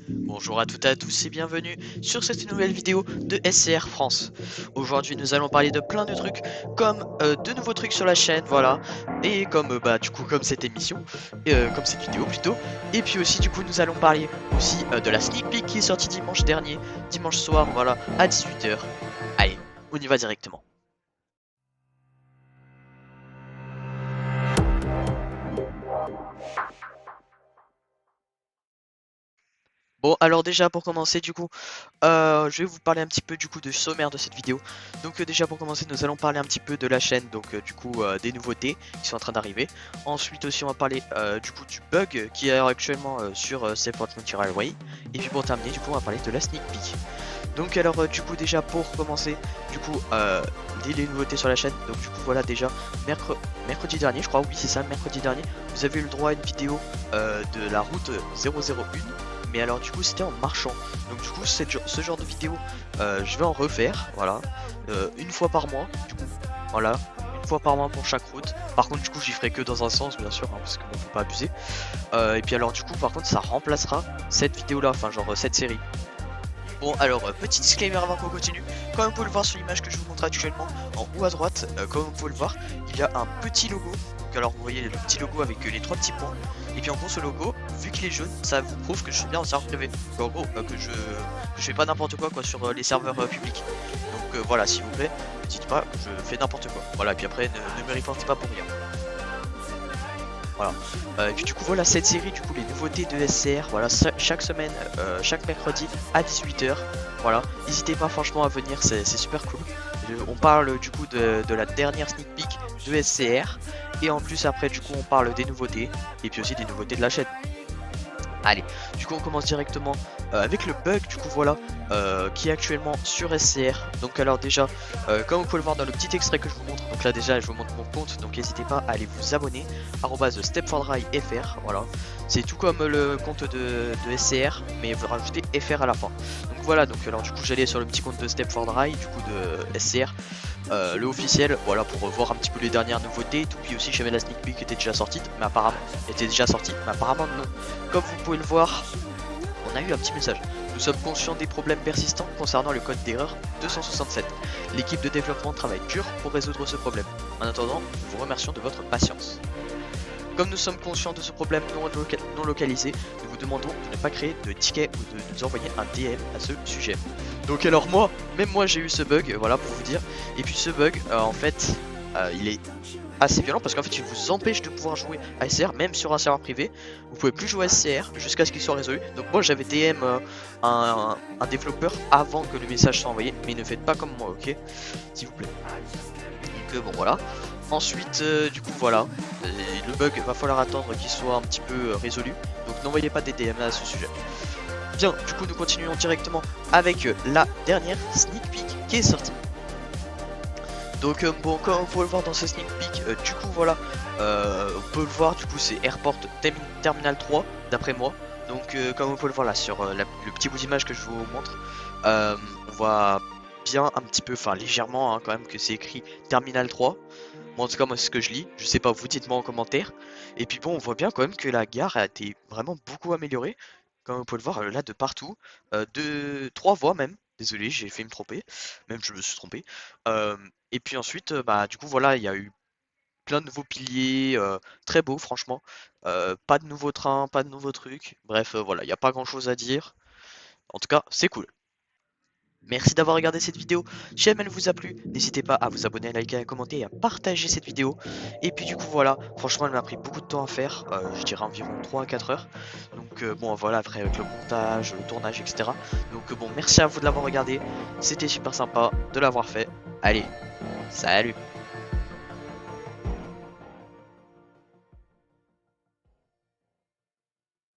Bonjour à toutes et à tous et bienvenue sur cette nouvelle vidéo de SCR France. Aujourd'hui nous allons parler de plein de trucs comme de nouveaux trucs sur la chaîne, voilà, et comme du coup comme cette émission, comme cette vidéo plutôt, et puis aussi du coup nous allons parler aussi de la sneak peek qui est sortie dimanche dernier, dimanche soir, voilà, à 18 h. Allez, on y va directement. Bon alors déjà pour commencer du coup je vais vous parler un petit peu du coup de sommaire de cette vidéo. Donc déjà pour commencer nous allons parler un petit peu de la chaîne, donc du coup des nouveautés qui sont en train d'arriver. Ensuite aussi on va parler du coup du bug qui est actuellement sur Safe Mountain Railway. Et puis pour terminer du coup on va parler de la sneak peek. Donc alors du coup déjà pour commencer du coup les nouveautés sur la chaîne. Donc du coup voilà déjà mercredi dernier je crois, oui c'est ça, mercredi dernier vous avez eu le droit à une vidéo de la route 001. Mais alors du coup c'était en marchant. Donc du coup ce genre de vidéo je vais en refaire, voilà, une fois par mois du coup, voilà, une fois par mois pour chaque route. Par contre du coup j'y ferai que dans un sens bien sûr, hein, parce qu'on ne faut pas abuser. Et puis alors du coup par contre ça remplacera cette vidéo là, enfin genre cette série. Bon alors petit disclaimer avant qu'on continue, comme vous pouvez le voir sur l'image que je vous montre actuellement en haut à droite, comme vous pouvez le voir, il y a un petit logo. Donc alors vous voyez le petit logo avec les trois petits points. Et puis en gros ce logo, vu qu'il est jaune, ça vous prouve que je suis bien en serveur privé. Donc en gros que je fais pas n'importe quoi sur les serveurs publics. Donc voilà, s'il vous plaît, ne dites pas que je fais n'importe quoi. Voilà, et puis après ne me reportez pas pour rien. Voilà. Et puis du coup voilà cette série, du coup les nouveautés de SCR, voilà, chaque semaine, chaque mercredi à 18 h. Voilà, n'hésitez pas franchement à venir, c'est super cool. On parle du coup de la dernière sneak peek de SCR. Et en plus après du coup on parle des nouveautés. Et puis aussi des nouveautés de la chaîne. Allez, du coup on commence directement avec le bug du coup voilà qui est actuellement sur SCR. Donc alors déjà comme vous pouvez le voir dans le petit extrait que je vous montre, donc là déjà je vous montre mon compte, donc n'hésitez pas à aller vous abonner @stepfordry.fr, voilà, c'est tout comme le compte de SCR mais vous rajoutez FR à la fin. Donc voilà, donc alors du coup j'allais sur le petit compte de Stepfordry du coup de SCR, le officiel, voilà, pour voir un petit peu les dernières nouveautés et tout. Puis aussi j'avais la sneak peek qui était déjà sortie, mais apparemment non. Comme vous pouvez le voir, on a eu un petit message. Nous sommes conscients des problèmes persistants concernant le code d'erreur 267. L'équipe de développement travaille dur pour résoudre ce problème. En attendant, nous vous remercions de votre patience. Comme nous sommes conscients de ce problème non localisé, nous vous demandons de ne pas créer de ticket ou de nous envoyer un DM à ce sujet. Donc alors même moi j'ai eu ce bug, voilà pour vous dire. Et puis ce bug, en fait, il est assez violent parce qu'en fait il vous empêche de pouvoir jouer à SCR même sur un serveur privé. Vous pouvez plus jouer à SCR jusqu'à ce qu'il soit résolu. Donc moi j'avais DM un développeur avant que le message soit envoyé, mais ne faites pas comme moi, ok, s'il vous plaît. Donc bon voilà. Ensuite du coup voilà, le bug va falloir attendre qu'il soit un petit peu résolu. Donc n'envoyez pas des DM à ce sujet. Bien, du coup nous continuons directement avec la dernière sneak peek qui est sortie. Donc bon, comme vous pouvez le voir dans ce sneak peek, du coup voilà, on peut le voir, du coup c'est Airport Terminal 3 d'après moi. Donc comme vous pouvez le voir là sur le petit bout d'image que je vous montre, on voit bien un petit peu, enfin légèrement hein, quand même, que c'est écrit Terminal 3. Moi en tout cas moi c'est ce que je lis, je sais pas, vous dites-moi en commentaire. Et puis bon, on voit bien quand même que la gare a été vraiment beaucoup améliorée. Comme vous pouvez le voir là de partout, de 3 voies même. Désolé, j'ai fait me tromper, même je me suis trompé. Et puis ensuite, du coup voilà, il y a eu plein de nouveaux piliers, très beaux franchement. Pas de nouveaux trains, pas de nouveaux trucs. Bref, voilà, il n'y a pas grand chose à dire. En tout cas, c'est cool. Merci d'avoir regardé cette vidéo. Si elle vous a plu, n'hésitez pas à vous abonner, à liker, à commenter et à partager cette vidéo. Et puis du coup voilà, franchement elle m'a pris beaucoup de temps à faire, je dirais environ 3 à 4 heures. Donc bon voilà, après avec le montage, le tournage, etc. Donc bon, merci à vous de l'avoir regardé. C'était super sympa de l'avoir fait. Allez, salut!